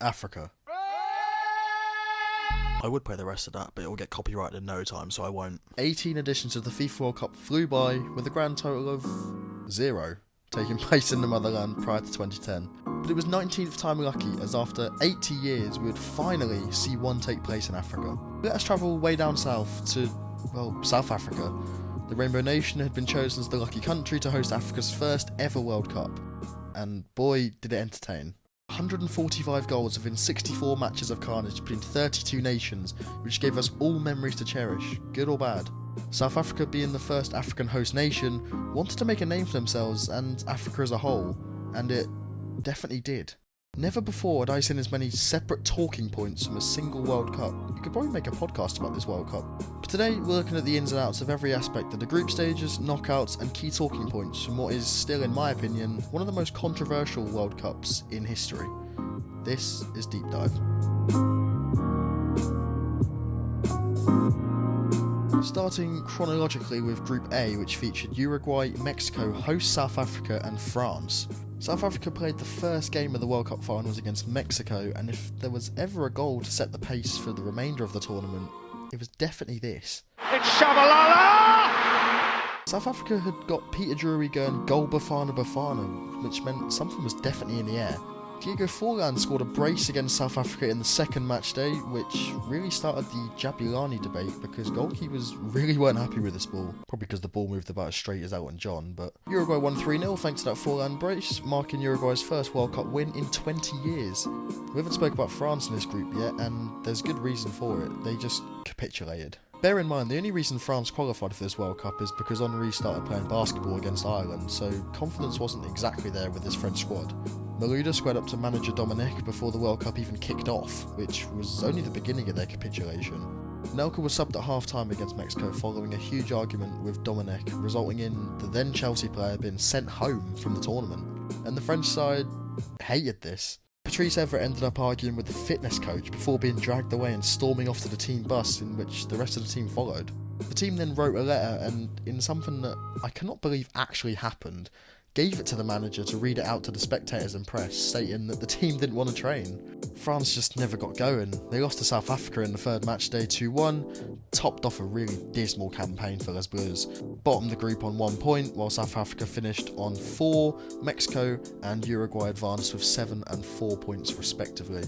Africa. I would play the rest of that, but it will get copyrighted in no time, so I won't. 18 editions of the FIFA World Cup flew by, with a grand total of 0 taking place in the motherland prior to 2010. But it was 19th time lucky, as after 80 years we would finally see one take place in Africa. Let us travel way down south to, well, South Africa. The Rainbow Nation had been chosen as the lucky country to host Africa's first ever World Cup. And boy, did it entertain. 145 goals within 64 matches of Carnage between 32 nations, which gave us all memories to cherish, good or bad. South Africa, being the first African host nation, wanted to make a name for themselves and Africa as a whole, and it definitely did. Never before had I seen as many separate talking points from a single World Cup. You could probably make a podcast about this World Cup. But today we're looking at the ins and outs of every aspect of the group stages, knockouts and key talking points from what is still, in my opinion, one of the most controversial World Cups in history. This is Deep Dive. Starting chronologically with Group A, which featured Uruguay, Mexico, host South Africa and France. South Africa played the first game of the World Cup finals against Mexico, and if there was ever a goal to set the pace for the remainder of the tournament, it was definitely this. It's Shabalala! South Africa had got Peter Drury going goal Bafana, which meant something was definitely in the air. Diego Forlan scored a brace against South Africa in the second match day, which really started the Jabulani debate because goalkeepers really weren't happy with this ball. Probably because the ball moved about as straight as Elton John, but Uruguay won 3-0 thanks to that Forlan brace, marking Uruguay's first World Cup win in 20 years. We haven't spoke about France in this group yet, and there's good reason for it. They just capitulated. Bear in mind, the only reason France qualified for this World Cup is because Henry started playing basketball against Ireland, so confidence wasn't exactly there with this French squad. Malouda squared up to manager Dominic before the World Cup even kicked off, which was only the beginning of their capitulation. Nelka was subbed at half-time against Mexico following a huge argument with Dominic, resulting in the then Chelsea player being sent home from the tournament. And the French side hated this. Patrice Evra ended up arguing with the fitness coach before being dragged away and storming off to the team bus, in which the rest of the team followed. The team then wrote a letter and, in something that I cannot believe actually happened, gave it to the manager to read it out to the spectators and press, stating that the team didn't want to train. France just never got going. They lost to South Africa in the third match day 2-1, topped off a really dismal campaign for Les Bleus. Bottomed the group on 1 point, while South Africa finished on 4, Mexico and Uruguay advanced with 7 and 4 points respectively.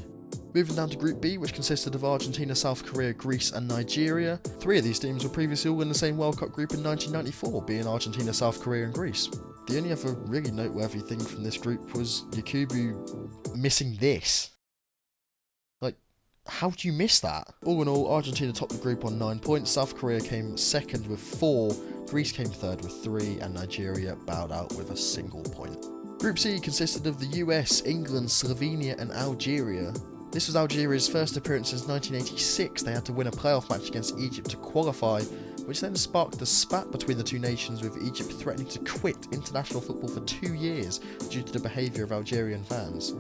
Moving down to Group B, which consisted of Argentina, South Korea, Greece and Nigeria. 3 of these teams were previously all in the same World Cup group in 1994, being Argentina, South Korea and Greece. The only other really noteworthy thing from this group was Yakubu missing this. Like, how do you miss that? All in all, Argentina topped the group on 9 points, South Korea came second with 4, Greece came third with 3 and Nigeria bowed out with a single point. Group C consisted of the US, England, Slovenia and Algeria. This was Algeria's first appearance since 1986. They had to win a playoff match against Egypt to qualify, which then sparked a spat between the two nations, with Egypt threatening to quit international football for 2 years due to the behaviour of Algerian fans.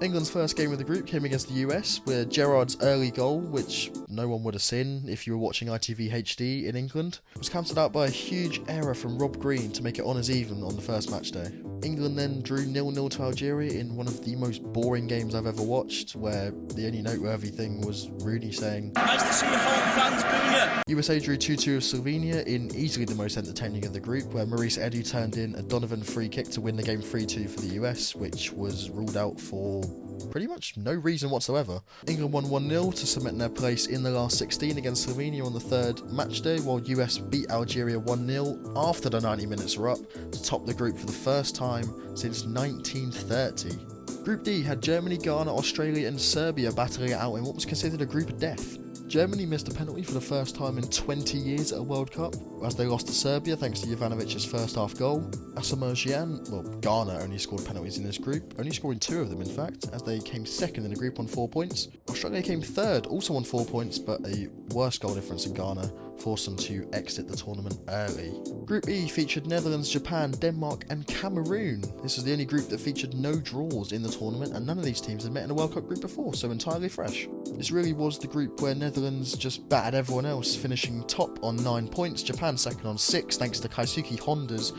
England's first game of the group came against the US, where Gerrard's early goal, which no one would have seen if you were watching ITV HD in England, was cancelled out by a huge error from Rob Green to make it honours even on the first match day. England then drew 0-0 to Algeria in one of the most boring games I've ever watched, where the only noteworthy thing was Rooney saying, "Nice to see your home fans, booyah!" USA drew 2-2 with Slovenia in easily the most entertaining of the group, where Maurice Edu turned in a Donovan free kick to win the game 3-2 for the US, which was ruled out for pretty much no reason whatsoever. England won 1-0 to cement their place in the last 16 against Slovenia on the third match day, while US beat Algeria 1-0 after the 90 minutes were up to top the group for the first time since 1930. Group D had Germany, Ghana, Australia and Serbia battling it out in what was considered a group of death. Germany missed a penalty for the first time in 20 years at a World Cup, as they lost to Serbia thanks to Jovanovic's first half goal. Asamoah Gyan, well, Ghana only scored penalties in this group, only scoring 2 of them in fact, as they came second in the group on 4 points. Australia came third, also on 4 points, but a worse goal difference in Ghana forced them to exit the tournament early. Group E featured Netherlands, Japan, Denmark and Cameroon. This was the only group that featured no draws in the tournament, and none of these teams had met in a World Cup group before, so entirely fresh. This really was the group where Netherlands just battered everyone else, finishing top on 9 points, Japan second on 6 thanks to Keisuke Honda's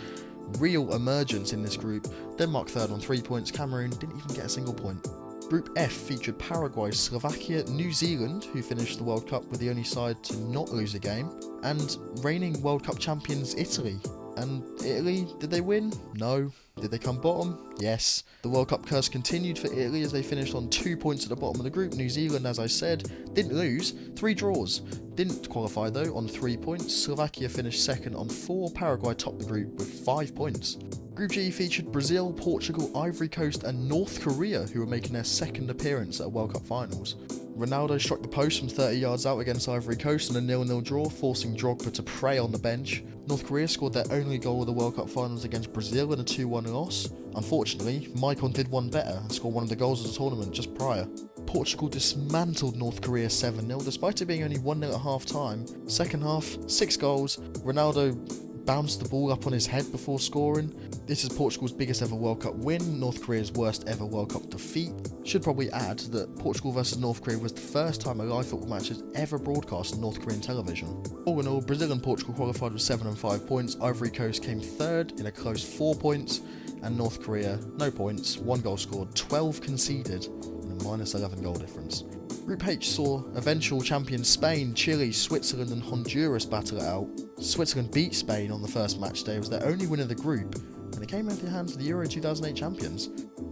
real emergence in this group, Denmark third on 3 points, Cameroon didn't even get a single point. Group F featured Paraguay, Slovakia, New Zealand, who finished the World Cup with the only side to not lose a game, and reigning World Cup champions Italy. And Italy, did they win? No. Did they come bottom? Yes. The World Cup curse continued for Italy as they finished on 2 points at the bottom of the group. New Zealand, as I said, didn't lose. 3 draws. Didn't qualify though on 3 points. Slovakia finished second on 4. Paraguay topped the group with 5 points. Group G featured Brazil, Portugal, Ivory Coast and North Korea, who were making their second appearance at World Cup finals. Ronaldo struck the post from 30 yards out against Ivory Coast in a 0-0 draw, forcing Drogba to prey on the bench. North Korea scored their only goal of the World Cup finals against Brazil in a 2-1 loss. Unfortunately, Maicon did one better and scored one of the goals of the tournament just prior. Portugal dismantled North Korea 7-0 despite it being only 1-0 at half time. Second half, 6 goals. Ronaldo bounced the ball up on his head before scoring. This is Portugal's biggest ever World Cup win, North Korea's worst ever World Cup defeat. Should probably add that Portugal vs North Korea was the first time a live football match is ever broadcast on North Korean television. All in all, Brazil and Portugal qualified with 7 and 5 points, Ivory Coast came third in a close 4 points, and North Korea, no points, 1 goal scored, 12 conceded, and a -11 goal difference. Group H saw eventual champions Spain, Chile, Switzerland and Honduras battle it out. Switzerland beat Spain on the first match day, it was their only win of the group, and it came into the hands of the Euro 2008 champions.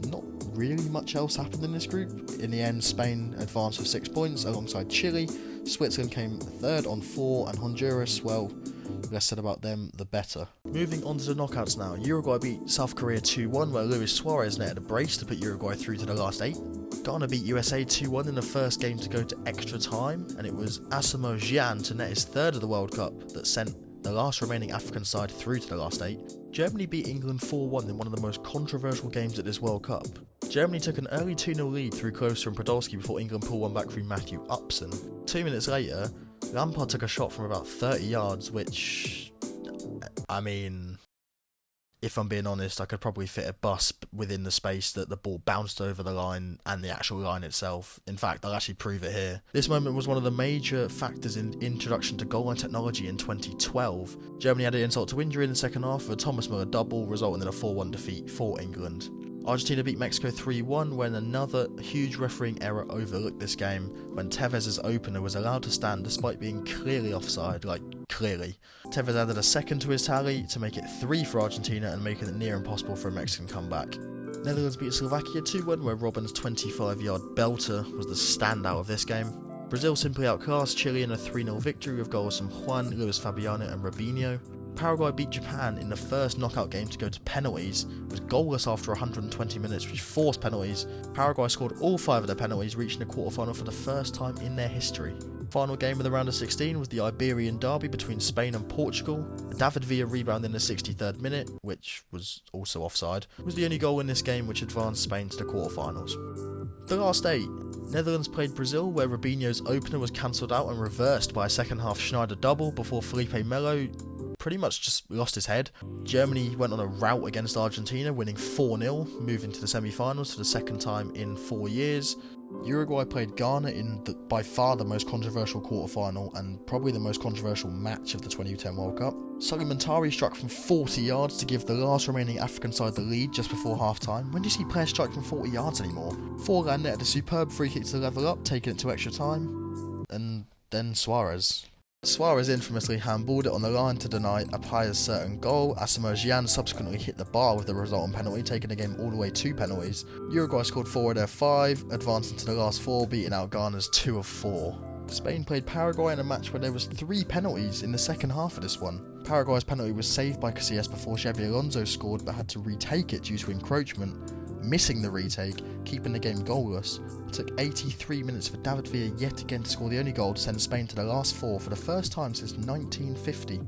Not really much else happened in this group. In the end, Spain advanced with 6 points alongside Chile. Switzerland came third on 4, and Honduras, well, less said about them, the better. Moving on to the knockouts now. Uruguay beat South Korea 2-1, where Luis Suarez netted a brace to put Uruguay through to the last 8. Ghana beat USA 2-1 in the first game to go to extra time, and it was Asamoah Gyan to net his third of the World Cup that sent the last remaining African side through to the last 8. Germany beat England 4-1 in one of the most controversial games at this World Cup. Germany took an early 2-0 lead through Klose and Podolski before England pulled one back through Matthew Upson. 2 minutes later, Lampard took a shot from about 30 yards, which, I mean, if I'm being honest, I could probably fit a bus within the space that the ball bounced over the line and the actual line itself. In fact, I'll actually prove it here. This moment was one of the major factors in introduction to goal line technology in 2012. Germany added insult to injury in the second half with a Thomas Müller double, resulting in a 4-1 defeat for England. Argentina beat Mexico 3-1 when another huge refereeing error overlooked this game, when Tevez's opener was allowed to stand despite being clearly offside, like clearly. Tevez added a second to his tally to make it 3 for Argentina and making it near impossible for a Mexican comeback. Netherlands beat Slovakia 2-1 where Robben's 25-yard belter was the standout of this game. Brazil simply outclassed Chile in a 3-0 victory with goals from Juan, Luis Fabiano and Robinho. Paraguay beat Japan in the first knockout game to go to penalties. It was goalless after 120 minutes, which forced penalties. Paraguay scored all 5 of their penalties, reaching the quarterfinal for the first time in their history. Final game of the round of 16 was the Iberian derby between Spain and Portugal. A David Villa rebound in the 63rd minute, which was also offside, was the only goal in this game which advanced Spain to the quarterfinals. The last 8. Netherlands played Brazil, where Robinho's opener was cancelled out and reversed by a second half Schneider double before Felipe Melo pretty much just lost his head. Germany went on a rout against Argentina, winning 4-0, moving to the semi-finals for the second time in 4 years. Uruguay played Ghana in by far the most controversial quarterfinal and probably the most controversial match of the 2010 World Cup. Supplementary struck from 40 yards to give the last remaining African side the lead just before half-time. When do you see players strike from 40 yards anymore? Forlan netted a superb free kick to level up, taking it to extra time. And then Suarez infamously handballed it on the line to deny Apaya's certain goal. Asamoah Gyan subsequently hit the bar with the resultant penalty, taking the game all the way to penalties. Uruguay scored 4 of their 5, advancing to the last 4, beating out Ghana's 2 of 4. Spain played Paraguay in a match where there was 3 penalties in the second half of this one. Paraguay's penalty was saved by Casillas before Xabi Alonso scored, but had to retake it due to encroachment, missing the retake, keeping the game goalless. It took 83 minutes for David Villa yet again to score the only goal to send Spain to the last 4 for the first time since 1950.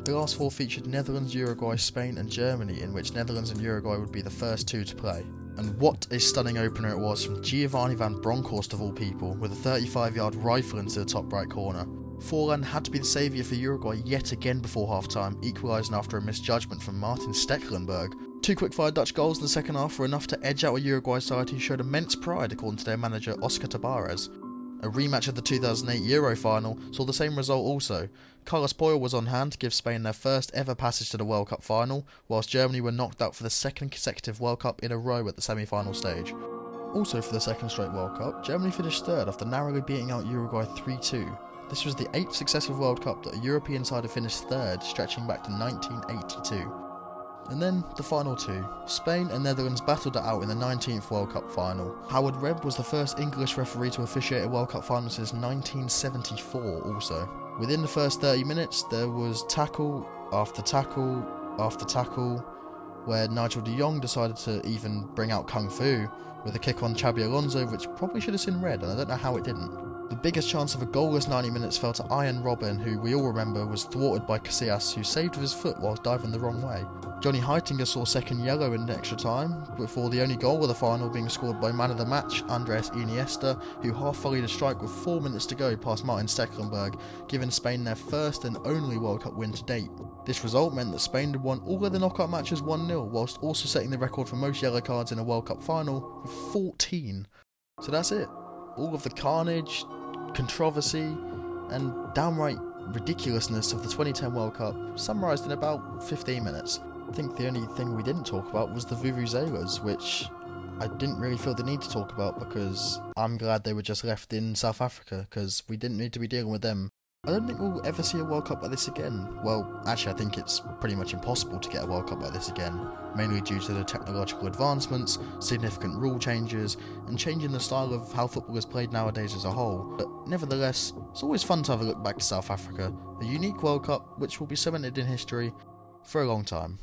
The last 4 featured Netherlands, Uruguay, Spain and Germany, in which Netherlands and Uruguay would be the first 2 to play. And what a stunning opener it was from Giovanni van Bronckhorst of all people, with a 35-yard rifle into the top right corner. Forlan had to be the saviour for Uruguay yet again before half-time, equalising after a misjudgment from Martin Stekelenburg. 2 quick-fire Dutch goals in the second half were enough to edge out a Uruguay side who showed immense pride according to their manager Oscar Tabarez. A rematch of the 2008 Euro final saw the same result also. Carlos Puyol was on hand to give Spain their first ever passage to the World Cup final, whilst Germany were knocked out for the second consecutive World Cup in a row at the semi-final stage. Also for the second straight World Cup, Germany finished third after narrowly beating out Uruguay 3-2. This was the 8th successive World Cup that a European side had finished third, stretching back to 1982. And then the final two. Spain and Netherlands battled it out in the 19th World Cup final. Howard Webb was the first English referee to officiate a World Cup final since 1974 also. Within the first 30 minutes there was tackle after tackle after tackle, where Nigel de Jong decided to even bring out Kung Fu with a kick on Xabi Alonso, which probably should have seen red, and I don't know how it didn't. The biggest chance of a goalless 90 minutes fell to Ian Robin, who we all remember was thwarted by Casillas, who saved with his foot whilst diving the wrong way. Johnny Heitinger saw second yellow in extra time, before the only goal of the final being scored by man of the match, Andres Iniesta, who half-volleyed a strike with 4 minutes to go past Martin Stecklenburg, giving Spain their first and only World Cup win to date. This result meant that Spain had won all of the knockout matches 1-0, whilst also setting the record for most yellow cards in a World Cup final with 14. So that's it. All of the carnage, controversy, and downright ridiculousness of the 2010 World Cup summarised in about 15 minutes. I think the only thing we didn't talk about was the Vuvuzelas, which I didn't really feel the need to talk about because I'm glad they were just left in South Africa, because we didn't need to be dealing with them. I don't think we'll ever see a World Cup like this again. Well, actually I think it's pretty much impossible to get a World Cup like this again, mainly due to the technological advancements, significant rule changes, and changing the style of how football is played nowadays as a whole. But nevertheless, it's always fun to have a look back to South Africa, a unique World Cup which will be cemented in history for a long time.